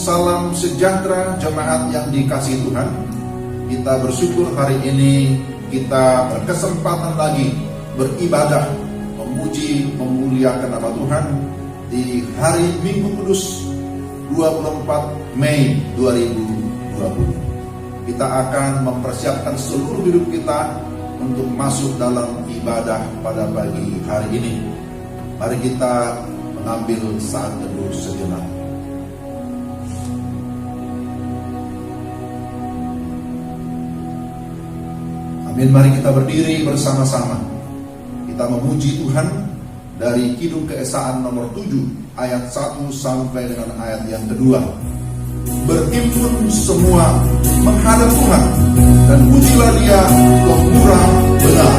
salam sejahtera jemaat yang dikasihi Tuhan. Kita bersyukur hari ini kita berkesempatan lagi beribadah, memuji, memuliakan nama Tuhan di hari Minggu Kudus 24 Mei 2020. Kita akan mempersiapkan seluruh hidup kita untuk masuk dalam ibadah pada pagi hari ini. Mari kita mengambil saat teduh sejenak. Amin. Mari kita berdiri bersama-sama. Kita memuji Tuhan dari Kidung Keesaan nomor 7 ayat 1 sampai dengan ayat yang kedua. Berhimpun semua menghadap Tuhan dan pujilah Dia pemurah benar.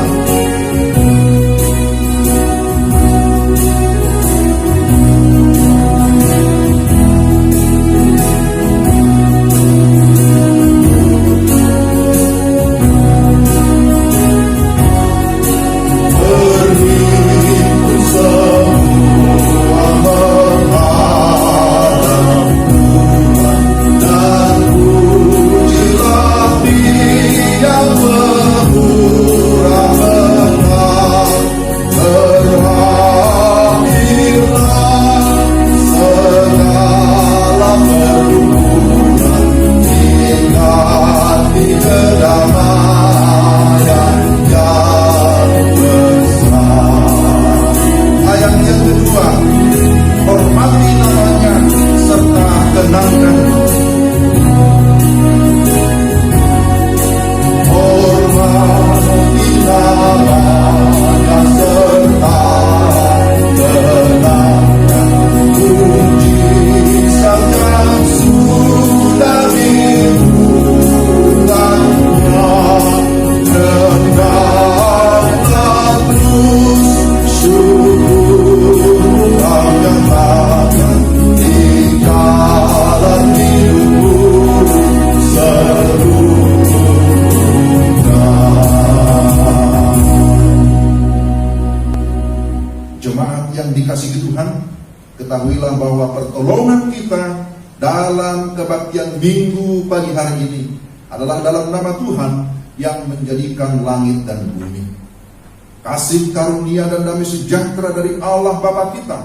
Ketahuilah bahwa pertolongan kita dalam kebaktian minggu pagi hari ini adalah dalam nama Tuhan yang menjadikan langit dan bumi. Kasih karunia dan damai sejahtera dari Allah Bapa kita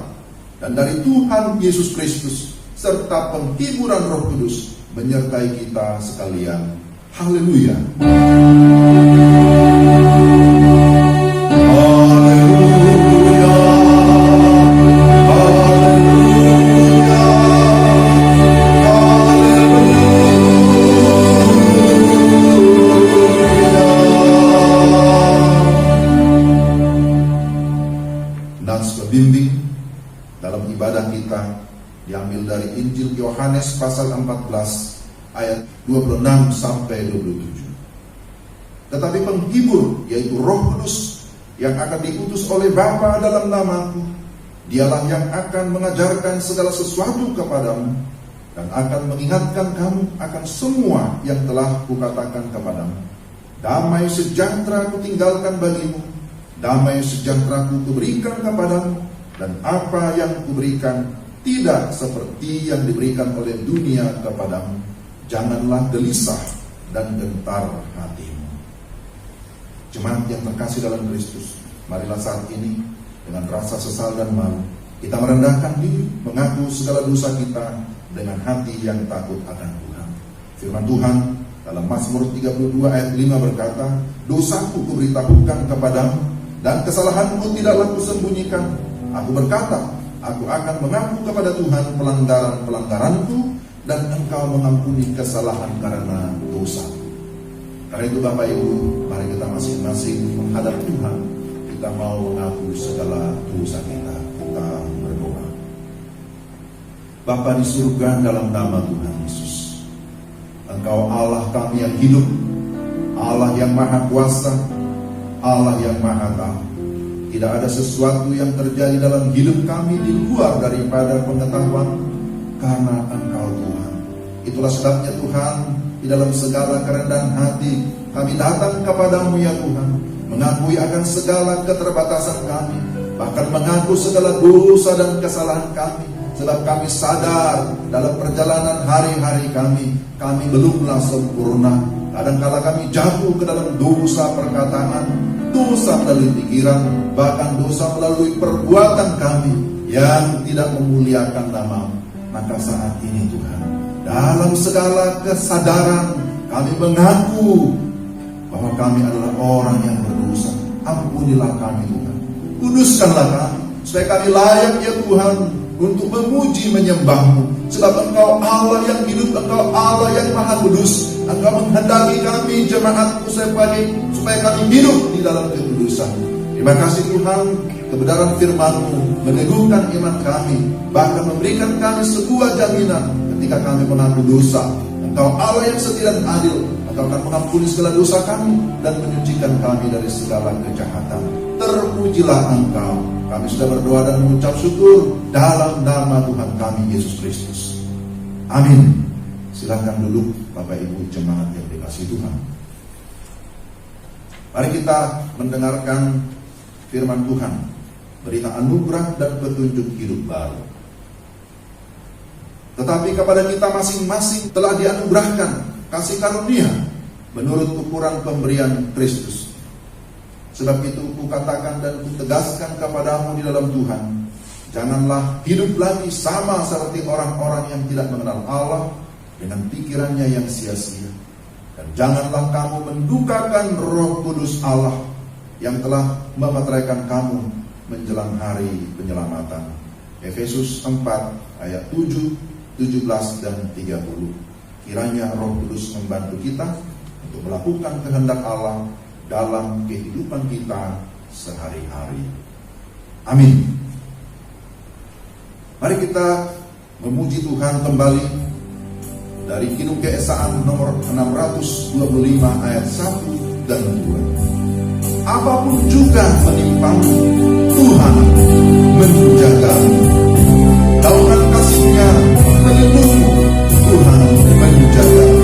dan dari Tuhan Yesus Kristus serta penghiburan Roh Kudus menyertai kita sekalian. Haleluya. Diambil dari Injil Yohanes pasal 14 ayat 26 sampai 27. Tetapi penghibur, yaitu Roh Kudus yang akan diutus oleh Bapa dalam namaku, Dialah yang akan mengajarkan segala sesuatu kepadamu dan akan mengingatkan kamu akan semua yang telah kukatakan kepadamu. Damai sejahtera kutinggalkan bagimu, damai sejahtera kuberikan kepadamu, dan apa yang kuberikan tidak seperti yang diberikan oleh dunia kepadamu. Janganlah gelisah dan gentar hatimu. Jemaat yang terkasih dalam Kristus, marilah saat ini dengan rasa sesal dan malu kita merendahkan diri, mengaku segala dosa kita dengan hati yang takut akan Tuhan. Firman Tuhan dalam Mazmur 32 ayat 5 berkata, dosaku kuberitahukan kepadamu dan kesalahanku tidaklah kusembunyikan. Aku berkata, aku akan mengaku kepada Tuhan pelanggaran-pelanggaranku, dan Engkau mengampuni kesalahan karena dosa. Karena itu Bapak Ibu, mari kita masing-masing menghadap Tuhan. Kita mau mengaku segala dosa kita. Kita berdoa. Bapa di surga, dalam nama Tuhan Yesus, Engkau Allah kami yang hidup, Allah yang maha kuasa, Allah yang maha tahu. Tidak ada sesuatu yang terjadi dalam hidup kami di luar daripada pengetahuan, karena Engkau Tuhan. Itulah sebabnya Tuhan, di dalam segala kerendahan hati kami datang kepadamu ya Tuhan, mengakui akan segala keterbatasan kami, bahkan mengaku segala dosa dan kesalahan kami, sebab kami sadar dalam perjalanan hari-hari kami belumlah sempurna. Kadangkala kami jatuh ke dalam dosa perkataan, dosa melalui pikiran, bahkan dosa melalui perbuatan kami yang tidak memuliakan nama-Mu. Maka saat ini Tuhan, dalam segala kesadaran kami mengaku bahwa kami adalah orang yang berdosa. Ampunilah kami Tuhan, kuduskanlah kami, supaya kami layak ya Tuhan untuk memuji menyembah-Mu. Sebab Engkau Allah yang hidup, Engkau Allah yang maha kudus. Engkau menghendaki kami jemaat-Mu supaya kami hidup di dalam kekudusan. Terima kasih Tuhan, kebenaran firman-Mu meneguhkan iman kami, bahkan memberikan kami sebuah jaminan ketika kami mengaku dosa. Engkau Allah yang setia dan adil, Engkau akan mengampuni segala dosa kami dan menyucikan kami dari segala kejahatan. Terpujilah Engkau. Kami sudah berdoa dan mengucap syukur dalam nama Tuhan kami Yesus Kristus. Amin. Silakan duduk Bapak Ibu jemaat yang dikasihi Tuhan. Mari kita mendengarkan firman Tuhan, berita anugerah dan petunjuk hidup baru. Tetapi kepada kita masing-masing telah dianugerahkan kasih karunia menurut ukuran pemberian Kristus. Sebab itu kukatakan dan kutegaskan kepadamu di dalam Tuhan, janganlah hidup lagi sama seperti orang-orang yang tidak mengenal Allah dengan pikirannya yang sia-sia. Dan janganlah kamu mendukakan Roh Kudus Allah yang telah memeteraikan kamu menjelang hari penyelamatan. Efesus 4 ayat 7, 17 dan 30. Kiranya Roh Kudus membantu kita untuk melakukan kehendak Allah dalam kehidupan kita sehari-hari. Amin. Mari kita memuji Tuhan kembali dari Kitab Keesaan nomor 625 ayat 1 dan 2. Apapun juga menimpamu, Tuhan menjagamu. Naungan kasih-Nya melindungimu, Tuhan menjagamu. Tuhan menjagamu.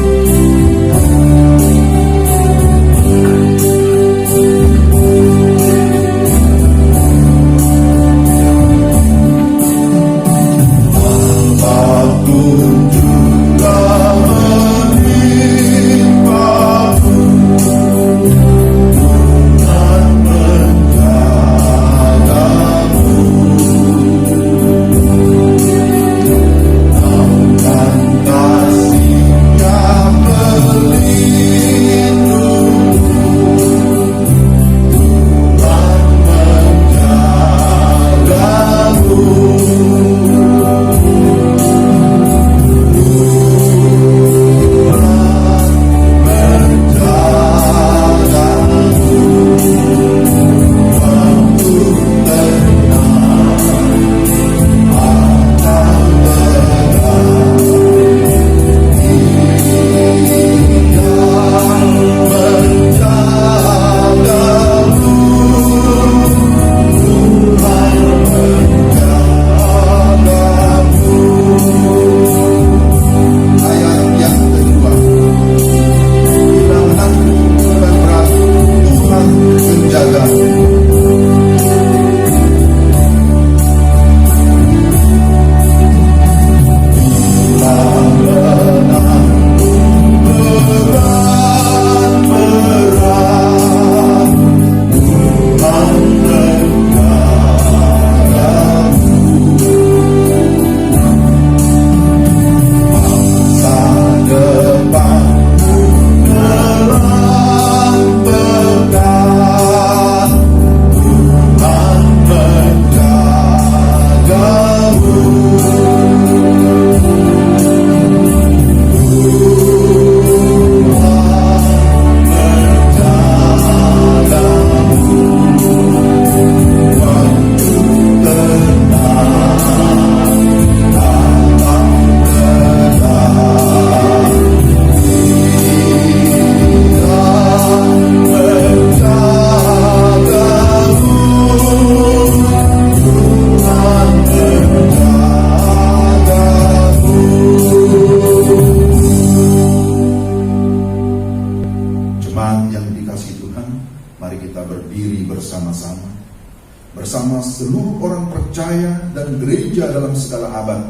percaya dan gereja dalam segala abad.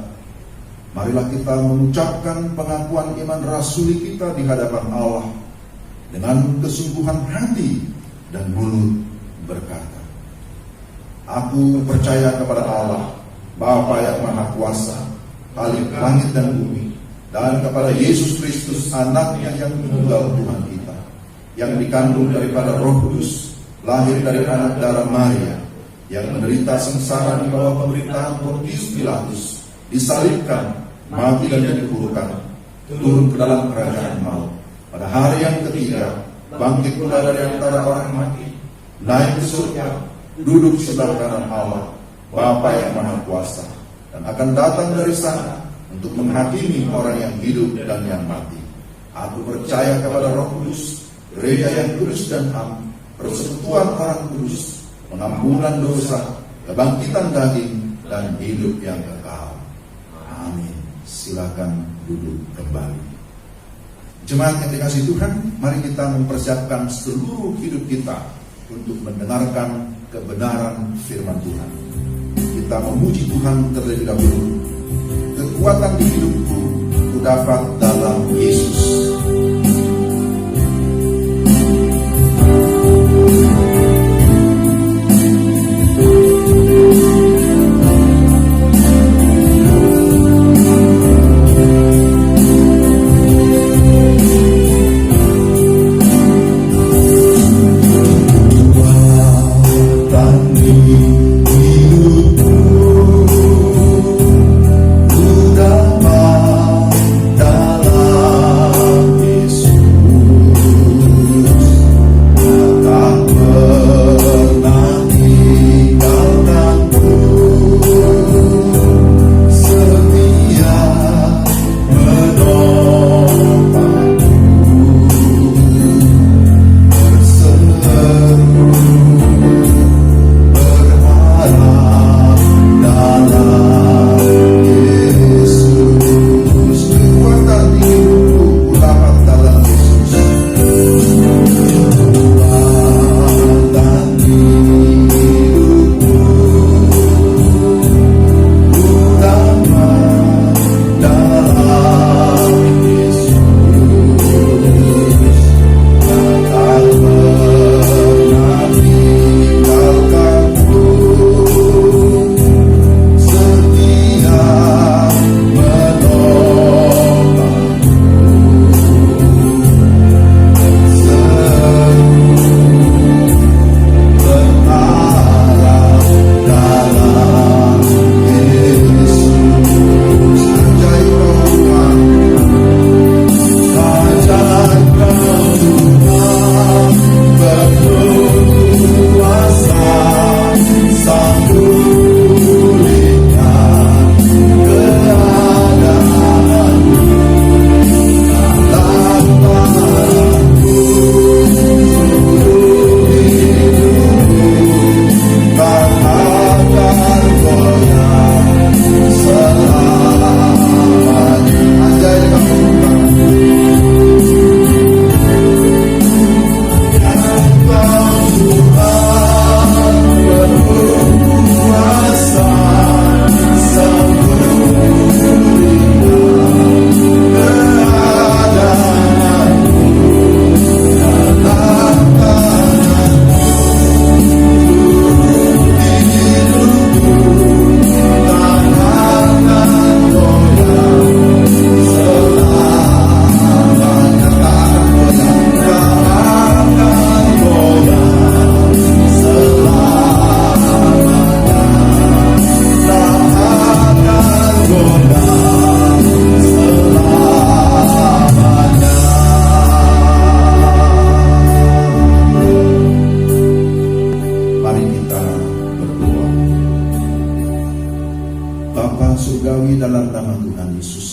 Marilah kita mengucapkan pengakuan iman rasuli kita di hadapan Allah dengan kesungguhan hati dan mulut berkata, "Aku percaya kepada Allah, Bapa yang Maha Kuasa, Khalik langit dan bumi, dan kepada Yesus Kristus, Anaknya yang tunggal Tuhan kita, yang dikandung daripada Roh Kudus, lahir dari anak darah Maria, yang menderita sengsara di bawah pemerintahan Pontius Pilatus, disalibkan, mati dan dikuburkan, turun ke dalam kerajaan maut. Pada hari yang ketiga, bangkit pula dari antara orang mati, naik ke surga, duduk sebelah kanan Allah, Bapa yang Maha Kuasa, dan akan datang dari sana untuk menghakimi orang yang hidup dan yang mati. Aku percaya kepada Roh Kudus, gereja yang kudus dan am, persekutuan orang kudus, pengampunan dosa, kebangkitan daging, dan hidup yang kekal. Amin." Silakan duduk kembali. Jemaat yang dikasihi Tuhan, mari kita mempersiapkan seluruh hidup kita untuk mendengarkan kebenaran firman Tuhan. Kita memuji Tuhan terlebih dahulu. Kekuatan di hidupku kudapat dalam Yesus. surgawi dalam nama Tuhan Yesus,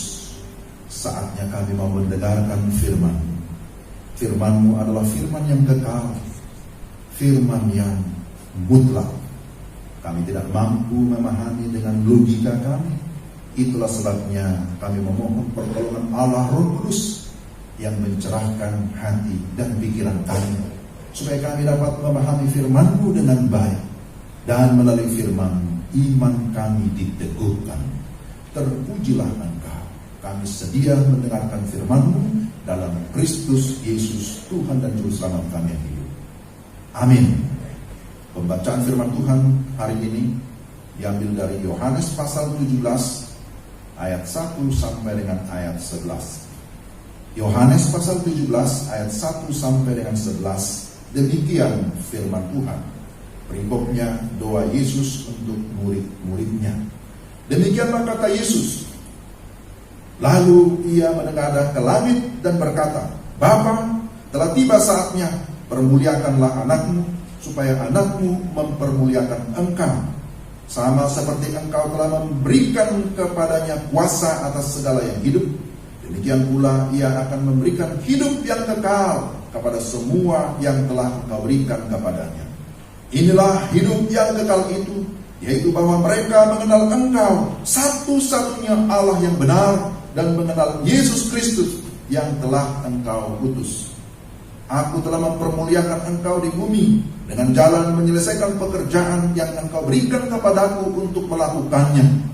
saatnya kami mau mendengarkan firman. Firman-Mu adalah firman yang kekal, firman yang mutlak. Kami tidak mampu memahami dengan logika kami. Itulah sebabnya kami memohon pertolongan Allah Roh Kudus yang mencerahkan hati dan pikiran kami, supaya kami dapat memahami firman-Mu dengan baik, dan melalui firman iman kami diteguhkan. Terpujilah Engkau, kami sedia mendengarkan firman-Mu dalam Kristus Yesus, Tuhan dan Juru Selamat kami yang hidup. Amin. Pembacaan firman Tuhan hari ini diambil dari Yohanes pasal 17 ayat 1 sampai dengan ayat 11. Yohanes pasal 17 ayat 1 sampai dengan 11. Demikian firman Tuhan. Perikopnya doa Yesus untuk murid-muridnya. Demikianlah kata Yesus. Lalu ia menengadah ke langit dan berkata, Bapa, telah tiba saatnya, permuliakanlah anakmu, supaya anakmu mempermuliakan Engkau, sama seperti Engkau telah memberikan kepadanya kuasa atas segala yang hidup. Demikian pula ia akan memberikan hidup yang kekal kepada semua yang telah Engkau berikan kepadanya. Inilah hidup yang kekal itu, yaitu bahwa mereka mengenal Engkau, satu-satunya Allah yang benar, dan mengenal Yesus Kristus yang telah Engkau utus. Aku telah mempermuliakan Engkau di bumi dengan jalan menyelesaikan pekerjaan yang Engkau berikan kepadaku untuk melakukannya.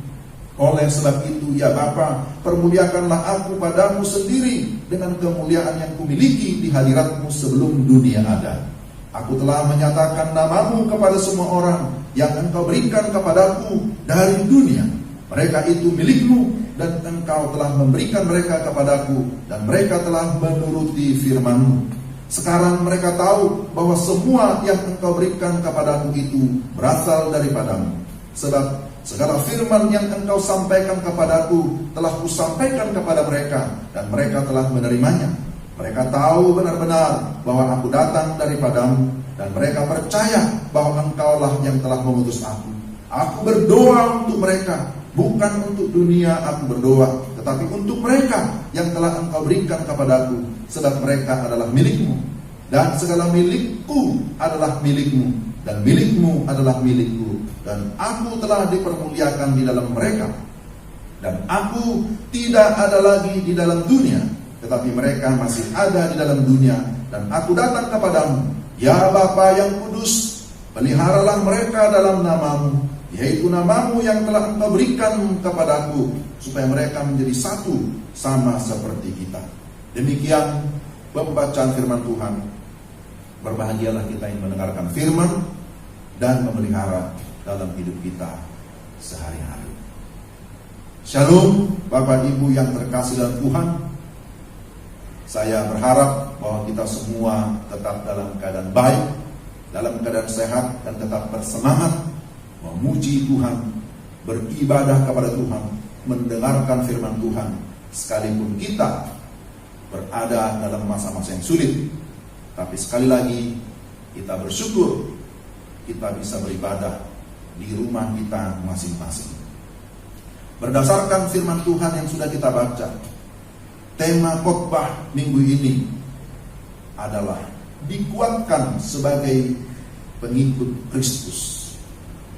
Oleh sebab itu, ya Bapa, permuliakanlah aku padamu sendiri dengan kemuliaan yang kumiliki di hadirat-Mu sebelum dunia ada. Aku telah menyatakan nama-Mu kepada semua orang yang Engkau berikan kepadaku dari dunia. Mereka itu milik-Mu, dan Engkau telah memberikan mereka kepadaku, dan mereka telah menuruti firman-Mu. Sekarang mereka tahu bahwa semua yang Engkau berikan kepadaku itu berasal daripada-Mu. Sebab segala firman yang Engkau sampaikan kepadaku telah Kusampaikan kepada mereka, dan mereka telah menerimanya. Mereka tahu benar-benar bahwa aku datang daripada-Mu, dan mereka percaya bahwa Engkaulah yang telah mengutus aku. Aku berdoa untuk mereka, bukan untuk dunia aku berdoa, tetapi untuk mereka yang telah Engkau berikan kepadaku, sebab mereka adalah milik-Mu, dan segala milik-Ku adalah milik-Mu, dan milik-Mu adalah milik-Ku, dan aku telah dipermuliakan di dalam mereka. Dan aku tidak ada lagi di dalam dunia, tetapi mereka masih ada di dalam dunia, dan aku datang kepadamu. Ya Bapa yang kudus, peliharalah mereka dalam nama-Mu, yaitu nama-Mu yang telah Engkau berikan kepadaku, supaya mereka menjadi satu sama seperti kita. Demikian pembacaan firman Tuhan. Berbahagialah kita yang mendengarkan firman dan memelihara dalam hidup kita sehari-hari. Shalom Bapak Ibu yang terkasih dalam Tuhan. Saya berharap bahwa kita semua tetap dalam keadaan baik, dalam keadaan sehat, dan tetap bersemangat memuji Tuhan, beribadah kepada Tuhan, mendengarkan firman Tuhan, sekalipun kita berada dalam masa-masa yang sulit. Tapi sekali lagi kita bersyukur kita bisa beribadah di rumah kita masing-masing. Berdasarkan firman Tuhan yang sudah kita baca, tema khotbah minggu ini adalah dikuatkan sebagai pengikut Kristus.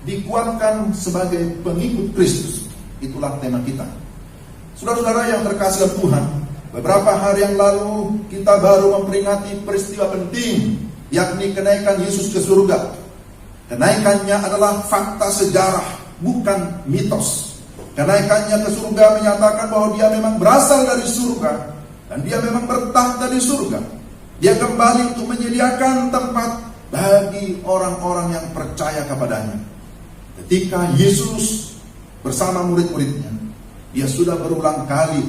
Dikuatkan sebagai pengikut Kristus. Itulah tema kita. Saudara-saudara yang terkasih dalam Tuhan, beberapa hari yang lalu kita baru memperingati peristiwa penting, yakni kenaikan Yesus ke surga. Kenaikannya adalah fakta sejarah, bukan mitos. Kenaikannya ke surga menyatakan bahwa dia memang berasal dari surga, dan dia memang bertahta di surga. Dia kembali untuk menyediakan tempat bagi orang-orang yang percaya kepadanya. Ketika Yesus bersama murid-muridnya, dia sudah berulang kali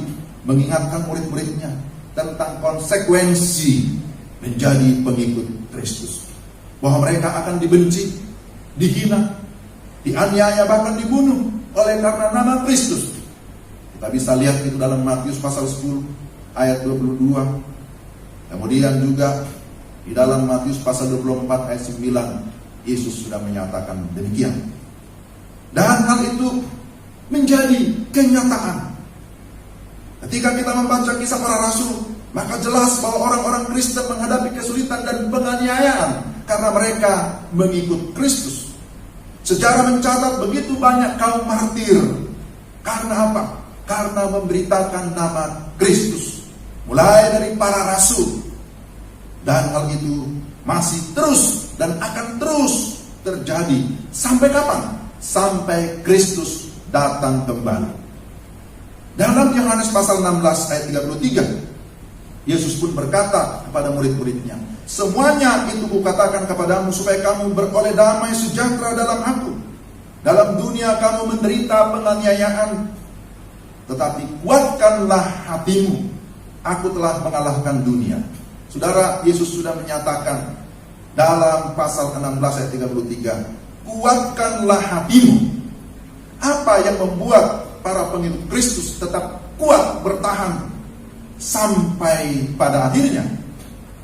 mengingatkan murid-muridnya tentang konsekuensi menjadi pengikut Kristus. Bahwa mereka akan dibenci, dihina, dianiaya, bahkan dibunuh oleh karena nama Kristus. Kita bisa lihat itu dalam Matius pasal 10 ayat 22. Kemudian juga di dalam Matius pasal 24 ayat 9, Yesus sudah menyatakan demikian. Dan hal itu menjadi kenyataan. Ketika kita membaca kisah para rasul, maka jelas bahwa orang-orang Kristen menghadapi kesulitan dan penganiayaan karena mereka mengikut Kristus. Sejarah mencatat begitu banyak kaum martir. Karena apa? Karena memberitakan nama Kristus. Mulai dari para rasul. Dan hal itu masih terus dan akan terus terjadi. Sampai kapan? sampai Kristus datang kembali. Dalam Yohanes pasal 16 ayat 33, Yesus pun berkata kepada murid-muridnya, "Semuanya itu kukatakan kepadamu supaya kamu beroleh damai sejahtera dalam aku. Dalam dunia kamu menderita penganiayaan, tetapi kuatkanlah hatimu. Aku telah mengalahkan dunia." Saudara, Yesus sudah menyatakan dalam pasal 16 ayat 33, "Kuatkanlah hatimu." Apa yang membuat para pengikut Kristus tetap kuat bertahan sampai pada akhirnya?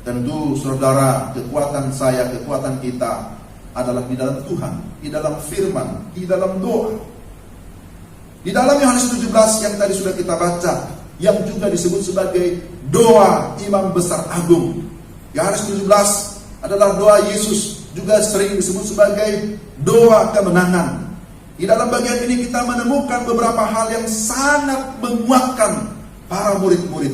Tentu saudara, kekuatan saya, kekuatan kita adalah di dalam Tuhan, di dalam firman, di dalam doa. Di dalam Yohanes 17 yang tadi sudah kita baca, yang juga disebut sebagai doa Imam Besar Agung. Yohanes 17 adalah doa Yesus, juga sering disebut sebagai doa kemenangan. Di dalam bagian ini kita menemukan beberapa hal yang sangat menguatkan para murid-murid,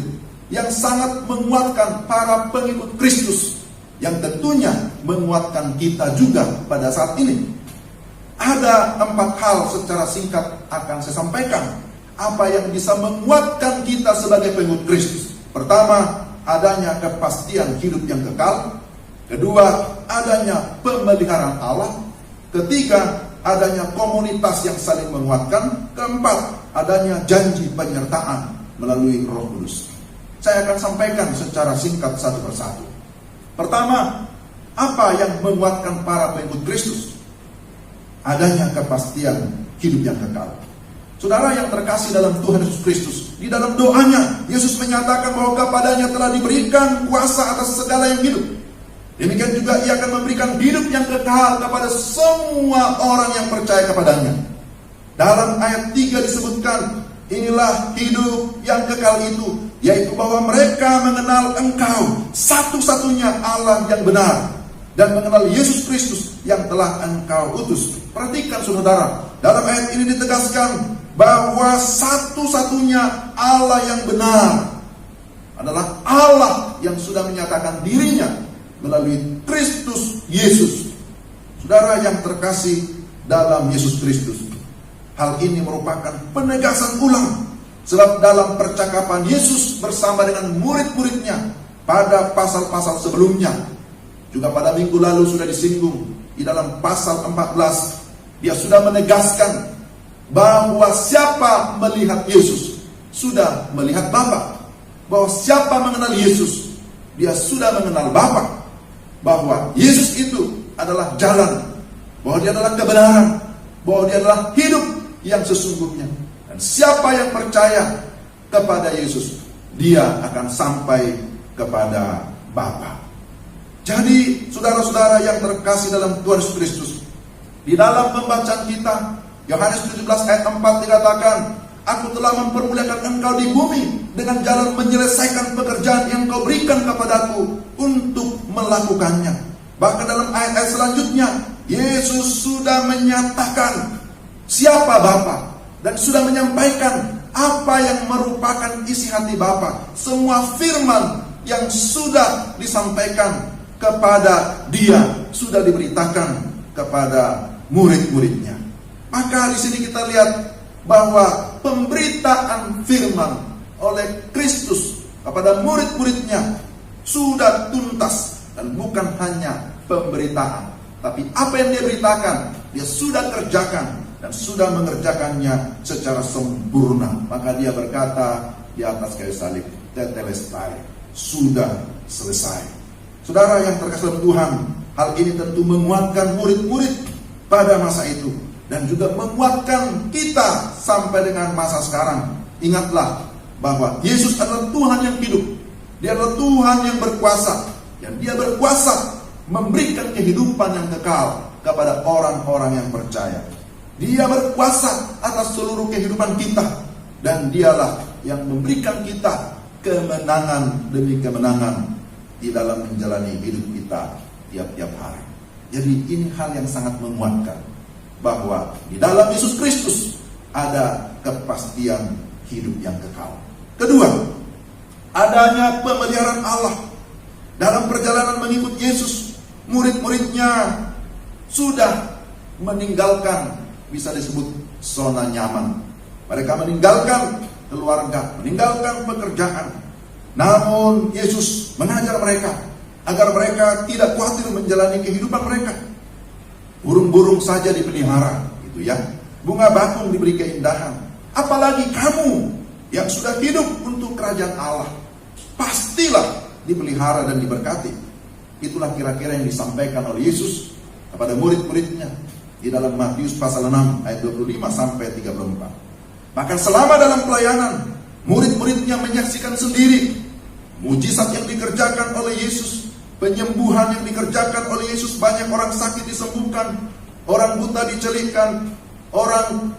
yang sangat menguatkan para pengikut Kristus, yang tentunya menguatkan kita juga pada saat ini. Ada 4 hal secara singkat akan saya sampaikan, apa yang bisa menguatkan kita sebagai pengikut Kristus. Pertama, adanya kepastian hidup yang kekal. Kedua, adanya pemeliharaan Allah. Ketiga, adanya komunitas yang saling menguatkan. Keempat, adanya janji penyertaan melalui Roh Kudus. Saya akan sampaikan secara singkat satu persatu. Pertama, apa yang menguatkan para pengikut Kristus? Adanya kepastian hidup yang kekal. Saudara yang terkasih dalam Tuhan Yesus Kristus, di dalam doanya Yesus menyatakan bahwa kepadanya telah diberikan kuasa atas segala yang hidup. Demikian juga Ia akan memberikan hidup yang kekal kepada semua orang yang percaya kepadanya. Dalam ayat 3 disebutkan, inilah hidup yang kekal itu, yaitu bahwa mereka mengenal Engkau satu-satunya Allah yang benar, dan mengenal Yesus Kristus yang telah Engkau utus. Perhatikan saudara, dalam ayat ini ditegaskan bahwa satu-satunya Allah yang benar adalah Allah yang sudah menyatakan dirinya melalui Kristus Yesus. Saudara yang terkasih dalam Yesus Kristus, hal ini merupakan penegasan ulang. Sebab dalam percakapan Yesus bersama dengan murid-muridnya pada pasal-pasal sebelumnya, juga pada minggu lalu sudah disinggung, di dalam pasal 14, Dia sudah menegaskan bahwa siapa melihat Yesus sudah melihat Bapa. Bahwa siapa mengenal Yesus, dia sudah mengenal Bapa. Bahwa Yesus itu adalah jalan, bahwa Dia adalah kebenaran, bahwa Dia adalah hidup yang sesungguhnya. Dan siapa yang percaya kepada Yesus, dia akan sampai kepada Bapa. Jadi saudara-saudara yang terkasih dalam Tuhan Yesus Kristus, di dalam pembacaan kita Yohanes 17 ayat 4 dikatakan, "Aku telah mempermuliakan engkau di bumi dengan jalan menyelesaikan pekerjaan yang kau berikan kepadaku untuk melakukannya." Bahkan dalam ayat-ayat selanjutnya, Yesus sudah menyatakan siapa Bapa dan sudah menyampaikan apa yang merupakan isi hati Bapa. Semua firman yang sudah disampaikan kepada Dia sudah diberitakan kepada murid-muridnya. Maka di sini kita lihat bahwa pemberitaan firman oleh Kristus kepada murid-muridnya sudah tuntas, dan bukan hanya pemberitaan, tapi apa yang Dia beritakan, Dia sudah kerjakan dan sudah mengerjakannya secara sempurna. Maka Dia berkata di atas kayu salib, "Tetelestai," sudah selesai. Saudara yang terkasih dalam Tuhan, hal ini tentu menguatkan murid-murid pada masa itu, dan juga menguatkan kita sampai dengan masa sekarang. Ingatlah bahwa Yesus adalah Tuhan yang hidup. Dia adalah Tuhan yang berkuasa, dan Dia berkuasa memberikan kehidupan yang kekal kepada orang-orang yang percaya. Dia berkuasa atas seluruh kehidupan kita, dan Dialah yang memberikan kita kemenangan demi kemenangan di dalam menjalani hidup kita tiap-tiap hari. Jadi ini hal yang sangat menguatkan, bahwa di dalam Yesus Kristus ada kepastian hidup yang kekal. Kedua, adanya pemeliharaan Allah. Dalam perjalanan mengikut Yesus, murid-muridnya sudah meninggalkan bisa disebut zona nyaman. Mereka meninggalkan keluarga, meninggalkan pekerjaan. Namun Yesus mengajar mereka agar mereka tidak khawatir menjalani kehidupan mereka. Burung-burung saja dipelihara, gitu ya. Bunga bakung diberi keindahan. Apalagi kamu yang sudah hidup untuk kerajaan Allah, pastilah dipelihara dan diberkati. Itulah kira-kira yang disampaikan oleh Yesus kepada murid-muridnya di dalam Matius pasal 6 ayat 25 sampai 34. Bahkan selama dalam pelayanan, murid-muridnya menyaksikan sendiri mujizat yang dikerjakan oleh Yesus, penyembuhan yang dikerjakan oleh Yesus. Banyak orang sakit disembuhkan, orang buta dicelitkan, orang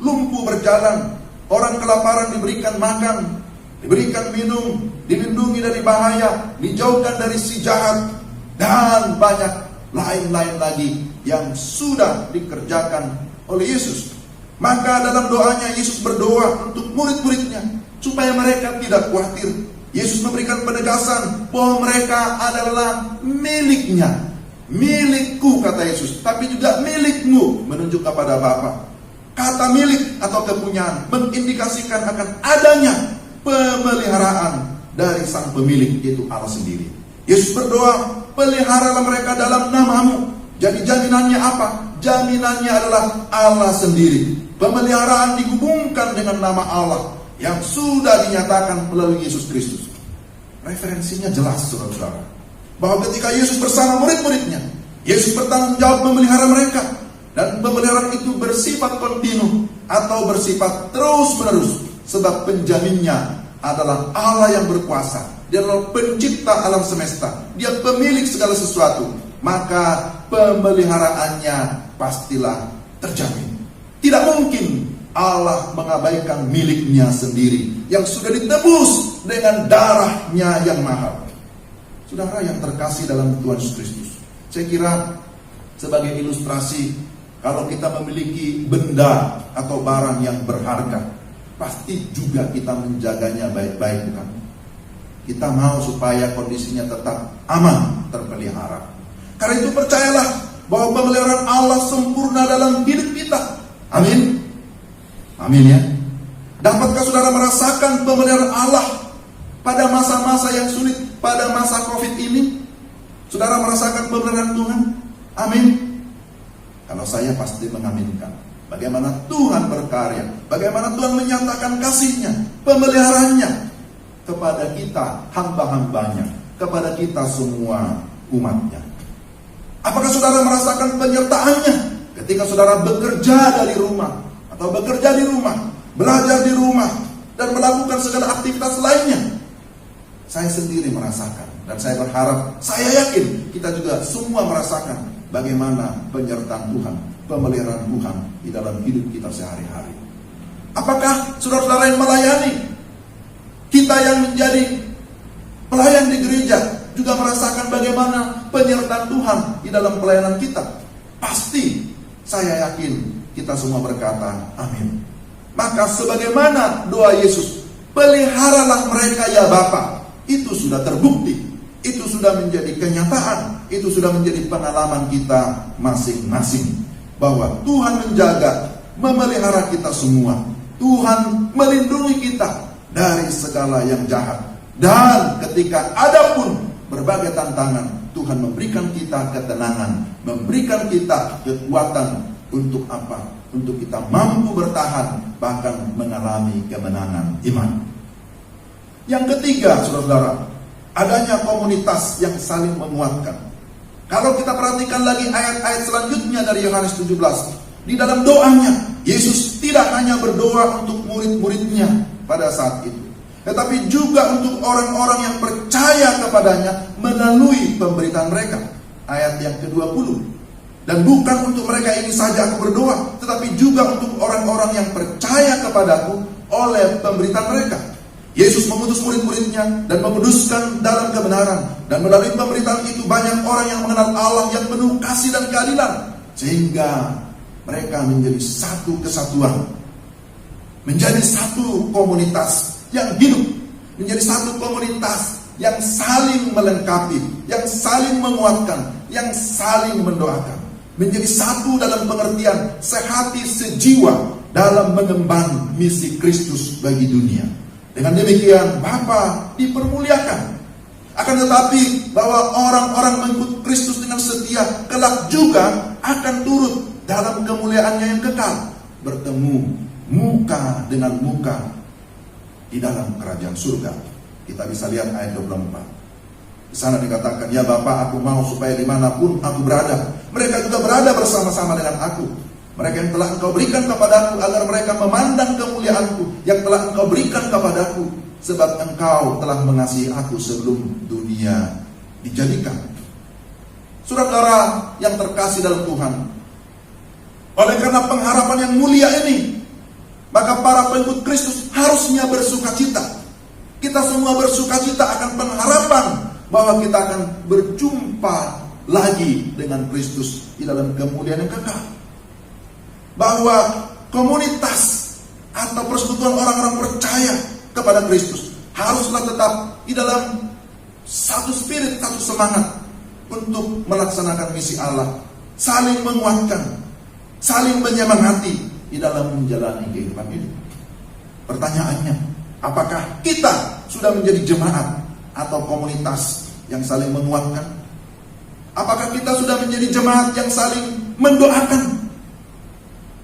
lumpuh berjalan, orang kelaparan diberikan makan, diberikan minum, dilindungi dari bahaya, dijauhkan dari si jahat, dan banyak lain-lain lagi yang sudah dikerjakan oleh Yesus. Maka dalam doanya Yesus berdoa untuk murid-muridnya supaya mereka tidak khawatir. Yesus memberikan penegasan bahwa mereka adalah miliknya. Milikku, kata Yesus, tapi juga milikmu, menunjuk kepada Bapa. Kata milik atau kepunyaan mengindikasikan akan adanya pemeliharaan dari sang pemilik, yaitu Allah sendiri. Yesus berdoa, peliharalah mereka dalam namamu. Jadi jaminannya apa? Jaminannya adalah Allah sendiri. Pemeliharaan dihubungkan dengan nama Allah yang sudah dinyatakan melalui Yesus Kristus. Referensinya jelas, saudara-saudara, bahwa ketika Yesus bersama murid-muridnya, Yesus bertanggung jawab memelihara mereka. Dan pemeliharaan itu bersifat kontinu atau bersifat terus-menerus, sebab penjaminnya adalah Allah yang berkuasa. Dia adalah pencipta alam semesta, Dia pemilik segala sesuatu. Maka pemeliharaannya pastilah terjamin. Tidak mungkin Allah mengabaikan miliknya sendiri yang sudah ditebus dengan darahnya yang mahal. Saudara yang terkasih dalam Tuhan Yesus Kristus, saya kira sebagai ilustrasi, kalau kita memiliki benda atau barang yang berharga, pasti juga kita menjaganya baik-baik, bukan? Kita mau supaya kondisinya tetap aman, terpelihara. Karena itu percayalah bahwa pemeliharaan Allah sempurna dalam hidup kita. Amin. Amin ya. Dapatkah saudara merasakan pemeliharaan Allah pada masa-masa yang sulit, pada masa COVID ini? Saudara merasakan pemeliharaan Tuhan? Amin. Kalau saya pasti mengaminkan. Bagaimana Tuhan berkarya, bagaimana Tuhan menyatakan kasih-Nya, pemeliharaannya kepada kita, hamba-hambanya, kepada kita semua umatnya. Apakah saudara merasakan penyertaannya ketika saudara bekerja dari rumah, atau bekerja di rumah, belajar di rumah, dan melakukan segala aktivitas lainnya? Saya sendiri merasakan, dan saya berharap, saya yakin kita juga semua merasakan bagaimana penyertaan Tuhan, pemeliharaan Tuhan di dalam hidup kita sehari-hari. Apakah saudara-saudara yang melayani, kita yang menjadi pelayan di gereja, juga merasakan bagaimana penyertaan Tuhan di dalam pelayanan kita? Pasti, saya yakin kita semua berkata, amin. Maka sebagaimana doa Yesus, peliharalah mereka ya Bapa, itu sudah terbukti, itu sudah menjadi kenyataan, itu sudah menjadi pengalaman kita masing-masing, bahwa Tuhan menjaga, memelihara kita semua. Tuhan melindungi kita dari segala yang jahat. Dan ketika ada pun berbagai tantangan, Tuhan memberikan kita ketenangan, memberikan kita kekuatan. Untuk apa? Untuk kita mampu bertahan, bahkan mengalami kemenangan iman. Yang ketiga, saudara-saudara, adanya komunitas yang saling menguatkan. Kalau kita perhatikan lagi ayat-ayat selanjutnya dari Yohanes 17, di dalam doanya, Yesus tidak hanya berdoa untuk murid-muridnya pada saat itu, tetapi juga untuk orang-orang yang percaya kepadanya melalui pemberitaan mereka. Ayat yang ke-20. Dan bukan untuk mereka ini saja aku berdoa, tetapi juga untuk orang-orang yang percaya kepadaku oleh pemberitaan mereka. Yesus mengutus murid-muridnya dan menguduskan dalam kebenaran. Dan melalui pemberitaan itu banyak orang yang mengenal Allah yang penuh kasih dan keadilan. Sehingga mereka menjadi satu kesatuan, menjadi satu komunitas yang hidup, menjadi satu komunitas yang saling melengkapi, yang saling menguatkan, yang saling mendoakan. menjadi satu dalam pengertian sehati sejiwa dalam mengemban misi Kristus bagi dunia. Dengan demikian Bapa dipermuliakan. Akan tetapi bahwa orang-orang mengikut Kristus dengan setia kelak juga akan turut dalam kemuliaannya yang kekal, bertemu muka dengan muka di dalam kerajaan surga. Kita bisa lihat ayat 24. Di sana dikatakan, ya Bapa, aku mau supaya dimanapun aku berada, mereka juga berada bersama-sama dengan aku. Mereka yang telah Engkau berikan kepadaku, agar mereka memandang kemuliaanku yang telah Engkau berikan kepadaku, sebab Engkau telah mengasihi aku sebelum dunia dijadikan. Saudara yang terkasih dalam Tuhan, oleh karena pengharapan yang mulia ini, maka para pengikut Kristus harusnya bersukacita. Kita semua bersukacita akan pengharapan bahwa kita akan berjumpa lagi dengan Kristus di dalam kemuliaan yang kekal. Bahwa komunitas atau persekutuan orang-orang percaya kepada Kristus haruslah tetap di dalam satu spirit, satu semangat untuk melaksanakan misi Allah, saling menguatkan, saling menyemangati di dalam menjalani kehidupan ini. Pertanyaannya, apakah kita sudah menjadi jemaat atau komunitas yang saling menguatkan? Apakah kita sudah menjadi jemaat yang saling mendoakan?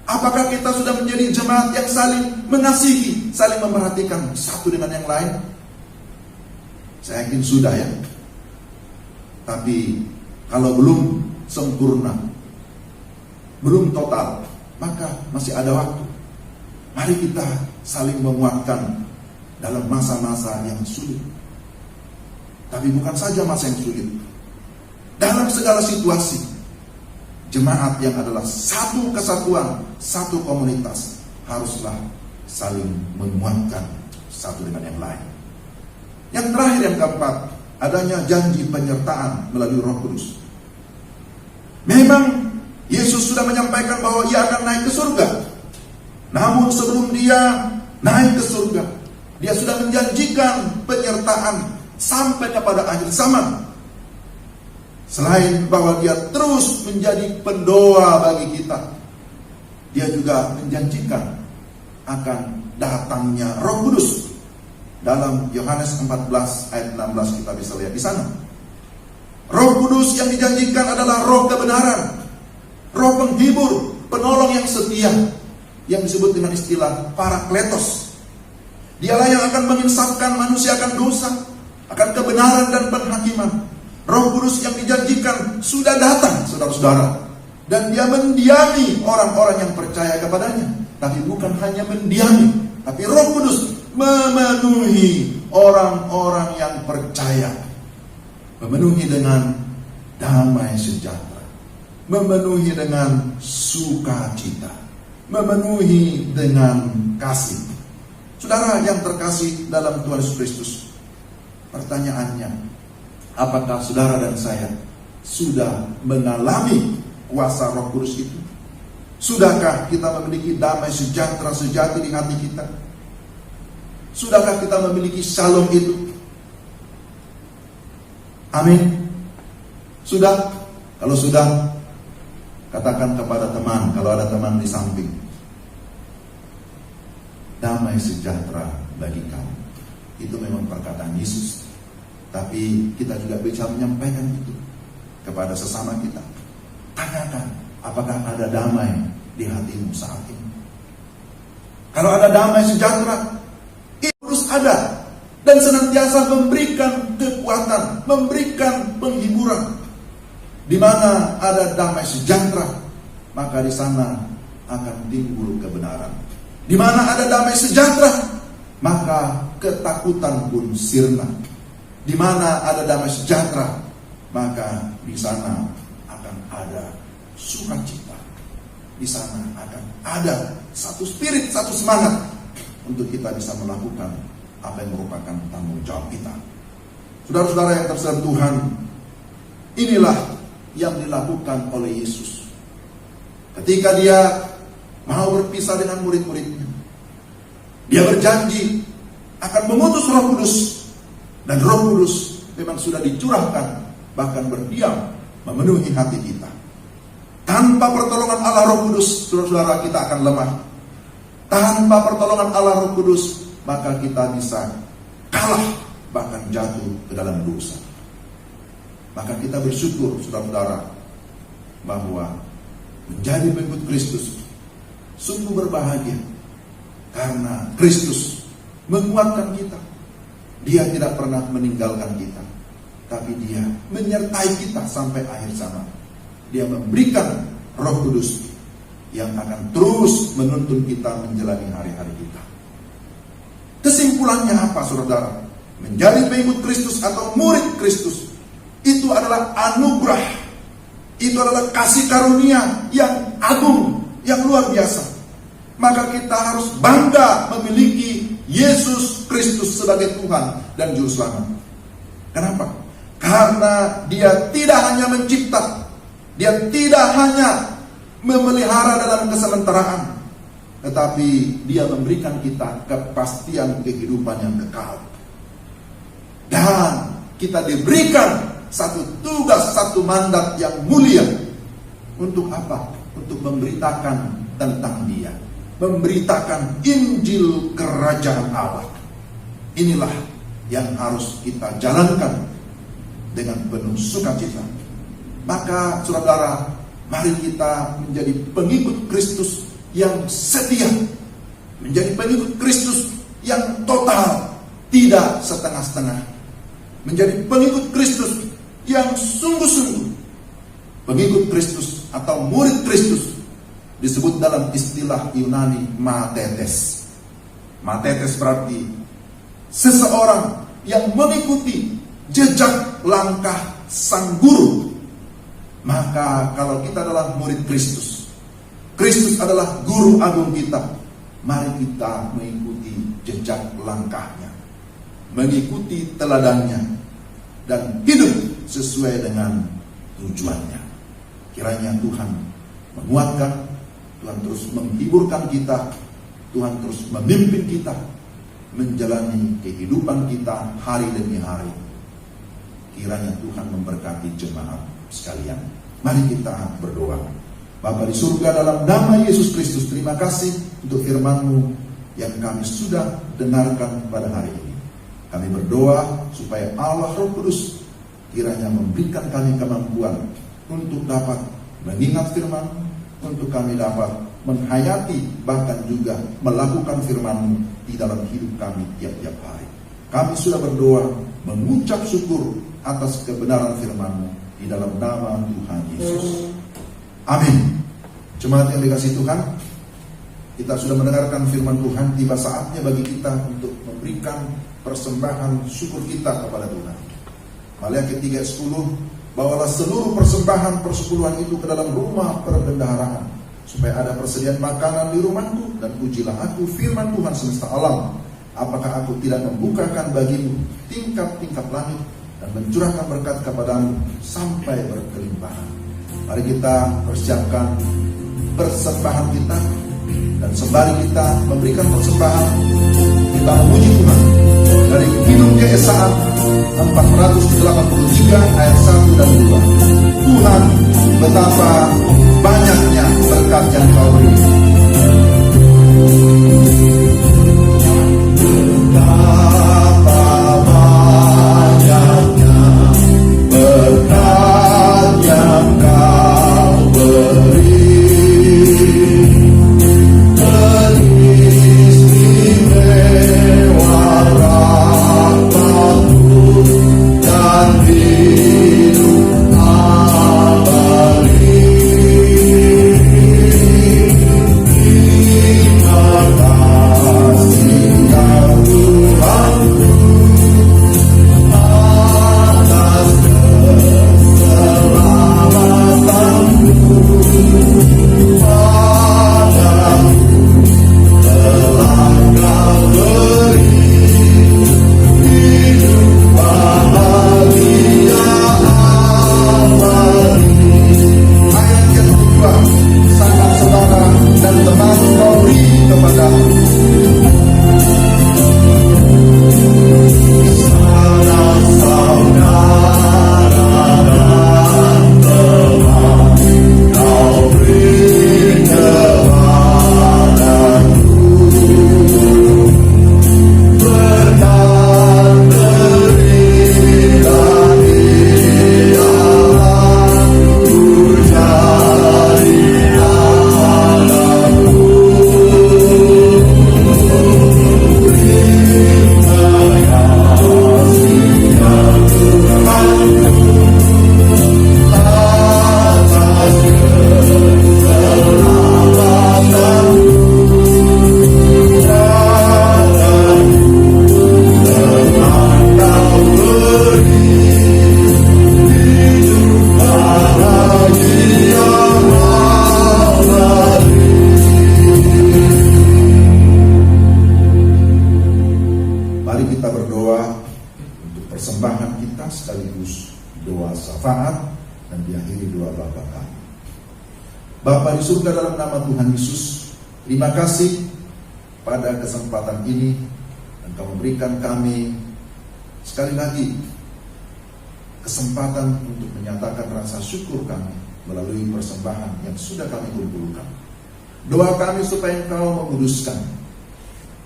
Apakah kita sudah menjadi jemaat yang saling mengasihi, saling memperhatikan satu dengan yang lain? Saya yakin sudah ya. Tapi kalau belum sempurna, belum total, maka masih ada waktu. Mari kita saling menguatkan dalam masa-masa yang sulit. Tapi bukan saja masa yang sulit, dalam segala situasi, jemaat yang adalah satu kesatuan, satu komunitas, haruslah saling menguatkan satu dengan yang lain. Yang terakhir, yang keempat, adanya janji penyertaan melalui Roh Kudus. Memang Yesus sudah menyampaikan bahwa ia akan naik ke surga. Namun sebelum dia naik ke surga, dia sudah menjanjikan penyertaan sampai kepada akhir zaman. Selain bahwa dia terus menjadi pendoa bagi kita, dia juga menjanjikan akan datangnya Roh Kudus. Dalam Yohanes 14 ayat 16 kita bisa lihat di sana. Roh Kudus yang dijanjikan adalah roh kebenaran, roh penghibur, penolong yang setia, yang disebut dengan istilah Parakletos. Dialah yang akan menginsafkan manusia akan dosa, akan kebenaran dan penghakiman. Roh Kudus yang dijanjikan sudah datang, saudara-saudara, dan dia mendiami orang-orang yang percaya kepadanya. Tapi bukan hanya mendiami, tapi Roh Kudus memenuhi orang-orang yang percaya, memenuhi dengan damai sejahtera, memenuhi dengan sukacita, memenuhi dengan kasih. Saudara yang terkasih dalam Tuhan Yesus Kristus, pertanyaannya, apakah saudara dan saya sudah mengalami kuasa Roh Kudus itu? Sudahkah kita memiliki damai sejahtera sejati di hati kita? Sudahkah kita memiliki shalom itu? Amin. Sudah? Kalau sudah, katakan kepada teman, kalau ada teman di samping, damai sejahtera bagi kamu. Itu memang perkataan Yesus. Tapi kita juga bisa menyampaikan itu kepada sesama kita. Tanyakan, apakah ada damai di hatimu saat ini? Kalau ada damai sejahtera, itu harus ada, dan senantiasa memberikan kekuatan, memberikan penghiburan. Di mana ada damai sejahtera, maka di sana akan timbul kebenaran. Di mana ada damai sejahtera, maka ketakutan pun sirna. Di mana ada damai sejahtera, maka di sana akan ada sukacita. Di sana akan ada satu spirit, satu semangat untuk kita bisa melakukan apa yang merupakan tanggung jawab kita. Saudara-saudara yang terserah Tuhan, inilah yang dilakukan oleh Yesus ketika dia mau berpisah dengan murid-muridnya. Dia berjanji akan mengutus Roh Kudus, dan Roh Kudus memang sudah dicurahkan, bahkan berdiam memenuhi hati kita. tanpa pertolongan Allah Roh Kudus, saudara, kita akan lemah. Tanpa pertolongan Allah Roh Kudus, maka kita bisa kalah, bahkan jatuh ke dalam dosa. Maka kita bersyukur, saudara-saudara, bahwa menjadi pengikut Kristus sungguh berbahagia, karena Kristus menguatkan kita. Dia tidak pernah meninggalkan kita, tapi Dia menyertai kita sampai akhir zaman. Dia memberikan Roh Kudus yang akan terus menuntun kita menjalani hari-hari kita. Kesimpulannya apa, saudara? Menjadi pengikut Kristus atau murid Kristus itu adalah anugerah. Itu adalah kasih karunia yang agung, yang luar biasa. Maka kita harus bangga memiliki Yesus Kristus sebagai Tuhan dan Juru Selamat. Kenapa? Karena Dia tidak hanya mencipta, Dia tidak hanya memelihara dalam kesementaraan, tetapi Dia memberikan kita kepastian kehidupan yang kekal. Dan kita diberikan satu tugas, satu mandat yang mulia. Untuk apa? Untuk memberitakan tentang Dia, memberitakan Injil Kerajaan Allah. Inilah yang harus kita jalankan dengan penuh sukacita. Maka saudara, mari kita menjadi pengikut Kristus yang setia, menjadi pengikut Kristus yang total, tidak setengah-setengah, menjadi pengikut Kristus yang sungguh-sungguh. Pengikut Kristus atau murid Kristus disebut dalam istilah Yunani matetes. Matetes berarti seseorang yang mengikuti jejak langkah sang guru. Maka kalau kita adalah murid Kristus, Kristus adalah guru agung kita, mari kita mengikuti jejak langkahnya, mengikuti teladannya, dan hidup sesuai dengan tujuannya. Kiranya Tuhan menguatkan, Tuhan terus menghiburkan kita, Tuhan terus memimpin kita menjalani kehidupan kita hari demi hari. Kiranya Tuhan memberkati jemaat sekalian. Mari kita berdoa. Bapa di surga, dalam nama Yesus Kristus, terima kasih untuk firman-Mu yang kami sudah dengarkan pada hari ini. Kami berdoa supaya Allah Roh Kudus kiranya memberikan kami kemampuan untuk dapat mengingat firman-Mu, untuk kami dapat menghayati bahkan juga melakukan firman-Mu di dalam hidup kami tiap-tiap hari. Kami sudah berdoa mengucap syukur atas kebenaran firman-Mu di dalam nama Tuhan Yesus. Amin. Jemaat yang dikasihi Tuhan, kita sudah mendengarkan firman Tuhan. Tiba saatnya bagi kita untuk memberikan persembahan syukur kita kepada Tuhan. Maliaki 3:10, bawalah seluruh persembahan persepuluhan itu ke dalam rumah perbendaharaan, supaya ada persediaan makanan di rumahku, dan pujilah aku firman Tuhan semesta alam. Apakah aku tidak membukakan bagimu tingkap-tingkap langit dan mencurahkan berkat kepadamu sampai berkelimpahan. Mari kita persiapkan persembahan kita, dan sembari kita memberikan persembahan, kita memuji Tuhan. Dari Kitab Yesaya 483 ayat 1 dan 2. Tuhan, betapa banyaknya berkat yang Kau beri. Betapa banyaknya berkat yang Kau beri. syafaat, dan diakhiri doa Bapa kami. Bapa di surga, dalam nama Tuhan Yesus, terima kasih pada kesempatan ini Engkau memberikan kami sekali lagi kesempatan untuk menyatakan rasa syukur kami melalui persembahan yang sudah kami kumpulkan. Doa kami supaya Engkau menguduskan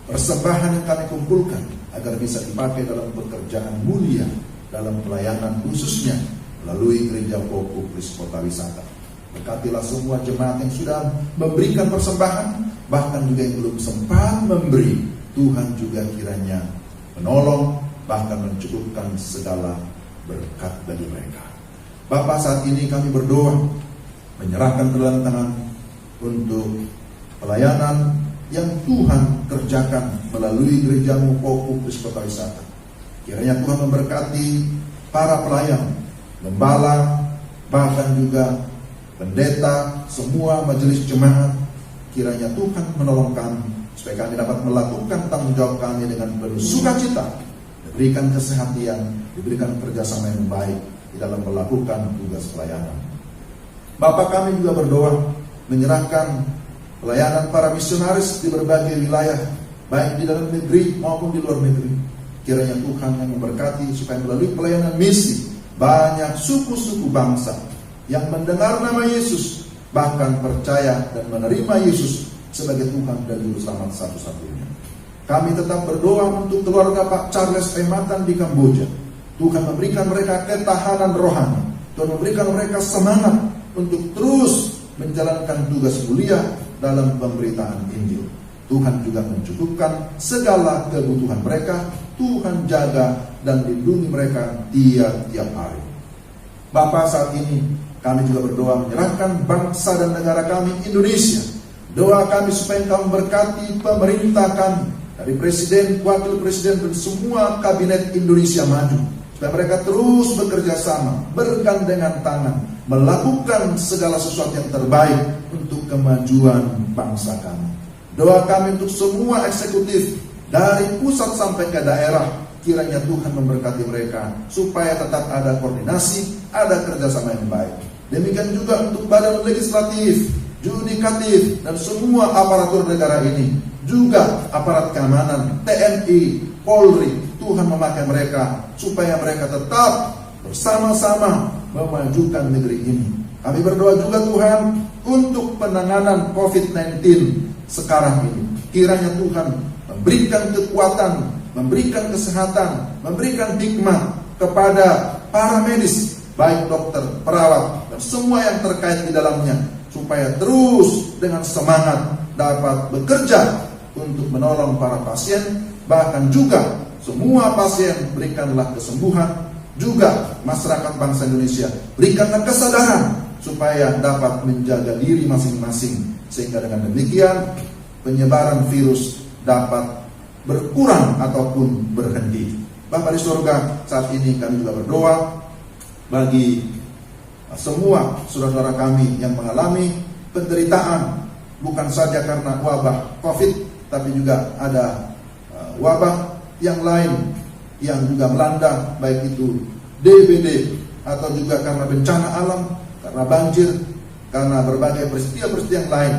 persembahan yang kami kumpulkan agar bisa dipakai dalam pekerjaan mulia, dalam pelayanan khususnya melalui Gereja Pokok Kris Kota Wisata. Berkatilah semua jemaat yang sudah memberikan persembahan, bahkan juga yang belum sempat memberi. Tuhan juga kiranya menolong, bahkan mencukupkan segala berkat bagi mereka. Bapa, saat ini kami berdoa, menyerahkan ke dalam tangan untuk pelayanan yang Tuhan kerjakan melalui Gereja-Mu Pokok Kris Kota Wisata. Kiranya Tuhan memberkati para pelayan, gembala, bahkan juga pendeta, semua majelis jemaat. Kiranya Tuhan menolong kami supaya kami dapat melakukan tanggung jawab kami dengan penuh sukacita, diberikan kesehatan, diberikan kerjasama yang baik di dalam melakukan tugas pelayanan. Bapak, kami juga berdoa menyerahkan pelayanan para misionaris di berbagai wilayah, baik di dalam negeri maupun di luar negeri. Kiranya Tuhan yang memberkati supaya melalui pelayanan misi banyak suku-suku bangsa yang mendengar nama Yesus, bahkan percaya dan menerima Yesus sebagai Tuhan dan Juru Selamat satu-satunya. Kami tetap berdoa untuk keluarga Pak Charles Ematan di Kamboja. Tuhan memberikan mereka ketahanan rohani. Tuhan memberikan mereka semangat untuk terus menjalankan tugas mulia dalam pemberitaan Injil. Tuhan juga mencukupkan segala kebutuhan mereka. Tuhan jaga dan lindungi mereka tiap-tiap hari. Bapa, saat ini kami juga berdoa menyerahkan bangsa dan negara kami Indonesia. Doa kami supaya Engkau memberkati pemerintah kami, dari Presiden, Wakil Presiden, dan semua kabinet Indonesia Maju, supaya mereka terus bekerja sama, bergandengan tangan, melakukan segala sesuatu yang terbaik untuk kemajuan bangsa kami. Doa kami untuk semua eksekutif, dari pusat sampai ke daerah, kiranya Tuhan memberkati mereka, supaya tetap ada koordinasi, ada kerjasama yang baik. Demikian juga untuk badan legislatif, yudikatif, dan semua aparatur negara ini, juga aparat keamanan, TNI, Polri. Tuhan memakai mereka supaya mereka tetap bersama-sama memajukan negeri ini. Kami berdoa juga Tuhan untuk penanganan COVID-19 sekarang ini. Kiranya Tuhan memberikan kekuatan, memberikan kesehatan, memberikan hikmah kepada para medis, baik dokter, perawat, dan semua yang terkait di dalamnya, supaya terus dengan semangat dapat bekerja untuk menolong para pasien, bahkan juga semua pasien berikanlah kesembuhan, juga masyarakat bangsa Indonesia berikanlah kesadaran supaya dapat menjaga diri masing-masing, sehingga dengan demikian penyebaran virus dapat berkurang ataupun berhenti. Bapa di surga, saat ini kami juga berdoa bagi semua saudara-saudara kami yang mengalami penderitaan, bukan saja karena wabah COVID, tapi juga ada wabah yang lain yang juga melanda, baik itu DBD atau juga karena bencana alam, karena banjir, karena berbagai peristiwa-peristiwa yang lain,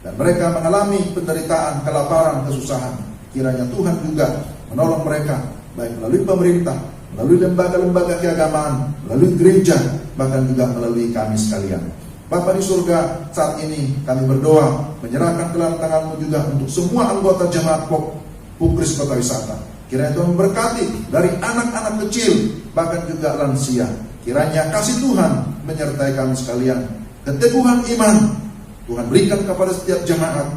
dan mereka mengalami penderitaan, kelaparan, kesusahan. Kiranya Tuhan juga menolong mereka, baik melalui pemerintah, melalui lembaga-lembaga keagamaan, melalui gereja, bahkan juga melalui kami sekalian. Bapa di surga, saat ini kami berdoa menyerahkan ke dalam tangan-Mu juga untuk semua anggota jemaat Pokok Kris Kota Wisata. Kiranya Tuhan memberkati dari anak-anak kecil, bahkan juga lansia. Kiranya kasih Tuhan menyertai kami sekalian. Keteguhan iman Tuhan berikan kepada setiap jemaat,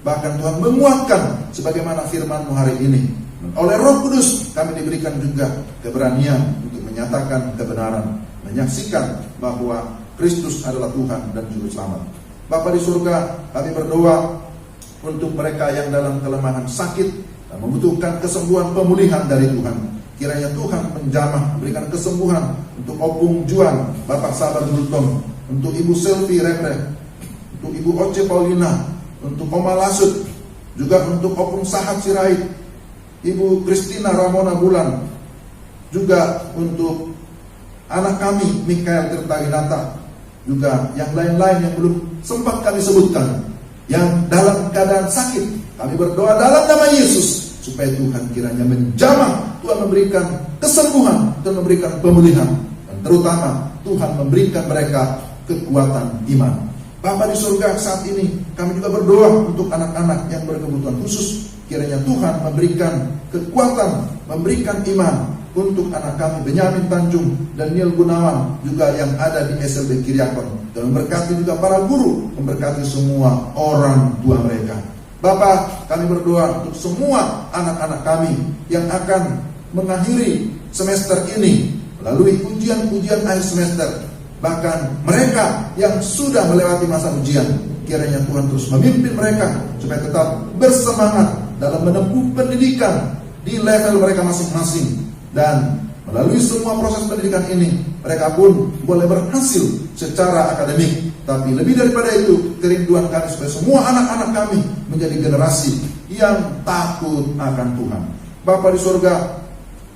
bahkan Tuhan menguatkan sebagaimana firman-Mu hari ini. Oleh Roh Kudus kami diberikan juga keberanian untuk menyatakan kebenaran, menyaksikan bahwa Kristus adalah Tuhan dan Juru Selamat. Bapa di surga, kami berdoa untuk mereka yang dalam kelemahan sakit dan membutuhkan kesembuhan, pemulihan dari Tuhan. Kiranya Tuhan menjamah, memberikan kesembuhan untuk Opung Juan, Bapak Sabar Bultom, untuk Ibu Selvi Remre, untuk Ibu Oce Paulina, untuk Oma Lasut, juga untuk Opung Sahat Sirait, Ibu Kristina Ramona Bulan, juga untuk anak kami Mikael Tirtaginata, juga yang lain-lain yang belum sempat kami sebutkan, yang dalam keadaan sakit. Kami berdoa dalam nama Yesus supaya Tuhan kiranya menjamah, Tuhan memberikan kesembuhan, Tuhan memberikan pemulihan, dan terutama Tuhan memberikan mereka kekuatan iman. Bapa di surga, saat ini kami juga berdoa untuk anak-anak yang berkebutuhan khusus. Kiranya Tuhan memberikan kekuatan, memberikan iman untuk anak kami Benyamin Tanjung dan Niel Gunawan, juga yang ada di SLB Kiriakon. Dan memberkati juga para guru, memberkati semua orang tua mereka. Bapa, kami berdoa untuk semua anak-anak kami yang akan mengakhiri semester ini melalui ujian-ujian akhir semester. Bahkan mereka yang sudah melewati masa ujian, kiranya Tuhan terus memimpin mereka supaya tetap bersemangat dalam menempuh pendidikan di level mereka masing-masing. Dan melalui semua proses pendidikan ini, mereka pun boleh berhasil secara akademik. Tapi lebih daripada itu, kerinduan kami supaya semua anak-anak kami menjadi generasi yang takut akan Tuhan. Bapa di surga,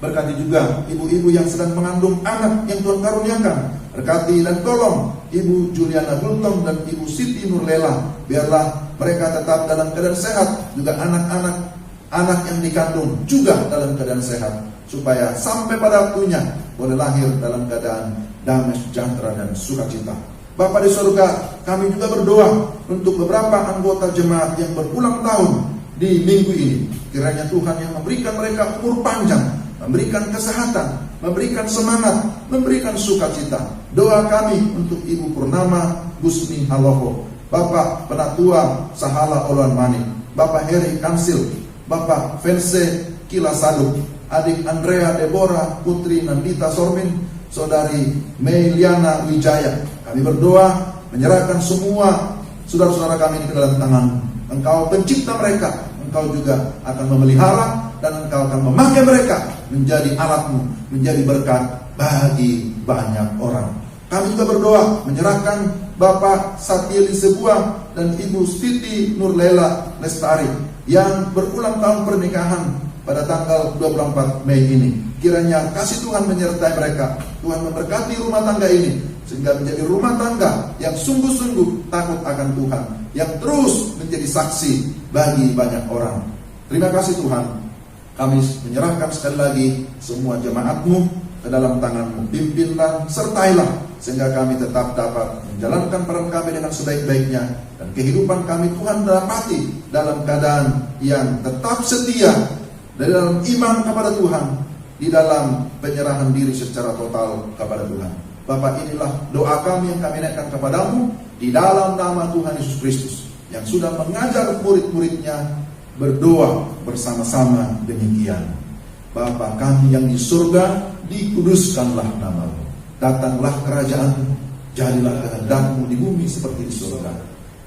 berkati juga ibu-ibu yang sedang mengandung anak yang Tuhan karuniakan. Berkati dan tolong Ibu Juliana Gultom dan Ibu Siti Nurlela. Biarlah mereka tetap dalam keadaan sehat. Juga anak yang dikandung juga dalam keadaan sehat, supaya sampai pada waktunya boleh lahir dalam keadaan damai, sejahtera, dan sukacita. Bapa di surga, kami juga berdoa untuk beberapa anggota jemaat yang berulang tahun di minggu ini. Kiranya Tuhan yang memberikan mereka umur panjang, memberikan kesehatan, memberikan semangat, memberikan sukacita. Doa kami untuk Ibu Purnama Gusmi Haloho, Bapak Penatua Sahala Oloan Manik, Bapak Heri Kansil, Bapak Vence Kilasaduk, adik Andrea Deborah Putri Nandita Sormin, Saudari Meiliana Wijaya. Kami berdoa menyerahkan semua saudara-saudara kami ini ke dalam tangan. Engkau pencipta mereka, Engkau juga akan memelihara, dan Engkau akan memakai mereka menjadi alatmu, menjadi berkat bagi banyak orang. Kami juga berdoa menyerahkan Bapak Satyeli Sebuah dan Ibu Siti Nurlela Lestari yang berulang tahun pernikahan pada tanggal 24 Mei ini. Kiranya kasih Tuhan menyertai mereka. Tuhan memberkati rumah tangga ini sehingga menjadi rumah tangga yang sungguh-sungguh takut akan Tuhan, yang terus menjadi saksi bagi banyak orang. Terima kasih Tuhan. Kami menyerahkan sekali lagi semua jemaat-Mu ke dalam tangan-Mu. Pimpinlah, sertailah, sehingga kami tetap dapat menjalankan peran kami dengan sebaik-baiknya, dan kehidupan kami Tuhan dapati dalam keadaan yang tetap setia, dalam iman kepada Tuhan, di dalam penyerahan diri secara total kepada Tuhan. Bapak, inilah doa kami yang kami naikkan kepadamu di dalam nama Tuhan Yesus Kristus, yang sudah mengajar murid-muridnya berdoa bersama-sama demikian. Bapa kami yang di surga, dikuduskanlah nama-Mu. Datanglah kerajaan-Mu, jadilah kehendak-Mu di bumi seperti di surga.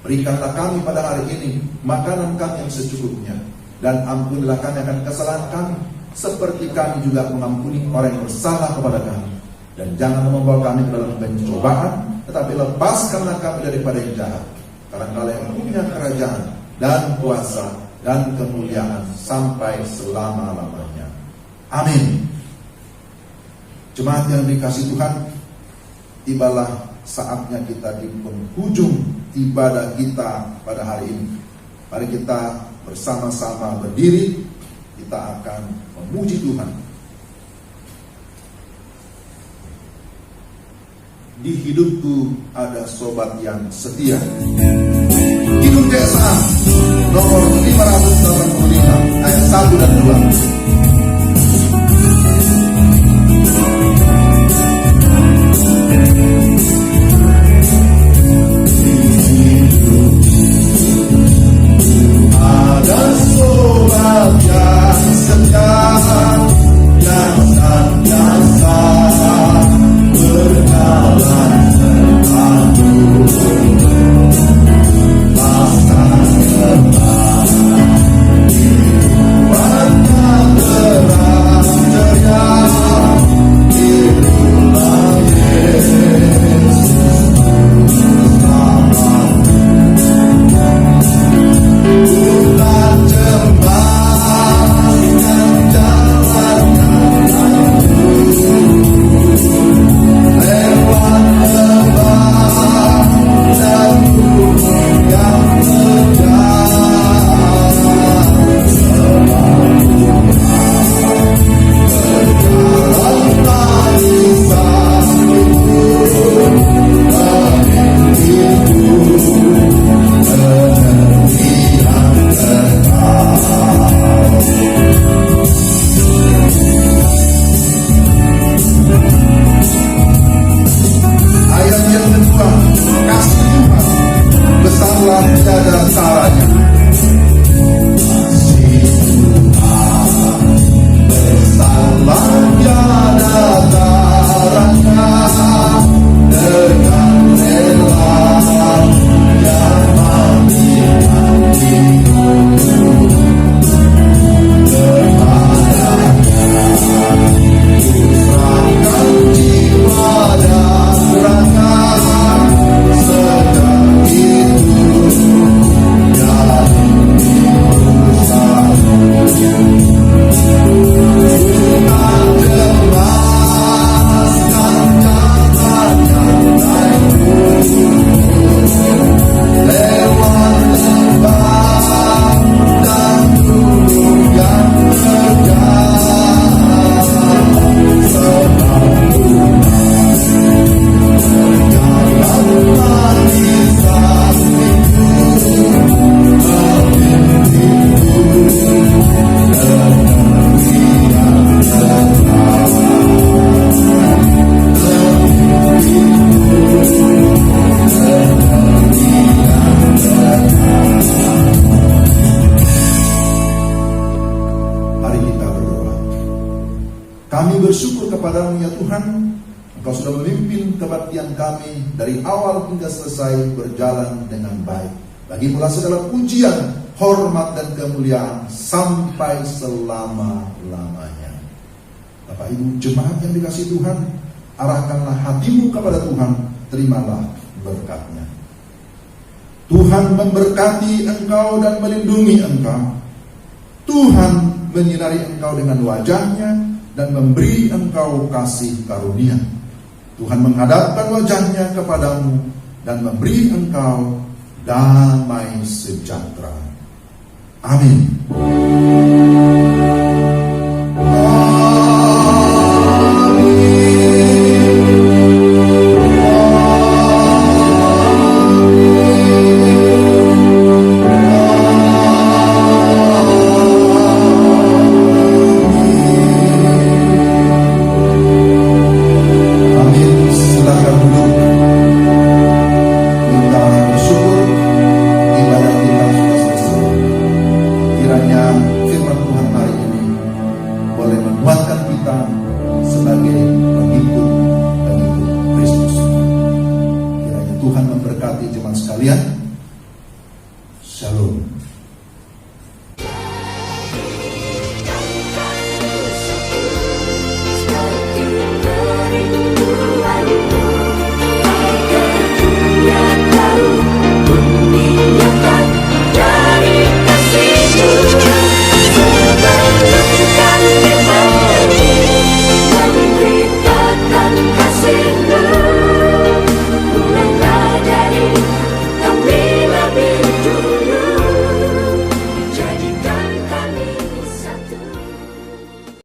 Berikanlah kami pada hari ini makanan kami yang secukupnya, dan ampunilah kami akan kesalahan kami, seperti kami juga mengampuni orang yang bersalah kepada kami. Dan jangan membawa kami ke dalam pencobaan, tetapi lepaskanlah kami daripada yang jahat. Karena Engkau yang punya kerajaan dan kuasa dan kemuliaan sampai selama-lamanya. Amin. Jemaat yang dikasihi Tuhan, tibalah saatnya kita di penghujung ibadah kita pada hari ini. Mari kita bersama-sama berdiri, kita akan memuji Tuhan. Di hidupku ada sobat yang setia. Kidung Desa nomor 585 ayat 1 dan 2. Ada sobat yang setia, yang senantiasa berjalan sertaku, bahkan kehidupan tak Kami bersyukur kepadamu ya Tuhan, Engkau sudah memimpin kebaktian kami dari awal hingga selesai berjalan dengan baik. Bagimulah segala pujian, hormat dan kemuliaan sampai selama-lamanya. Bapak Ibu jemaat yang dikasihi Tuhan, arahkanlah hatimu kepada Tuhan, terimalah berkat-Nya. Tuhan memberkati engkau dan melindungi engkau. Tuhan menyinari engkau dengan wajah-Nya dan memberi engkau kasih karunia. Tuhan menghadapkan wajah-Nya kepadamu dan memberi engkau damai sejahtera. Amin.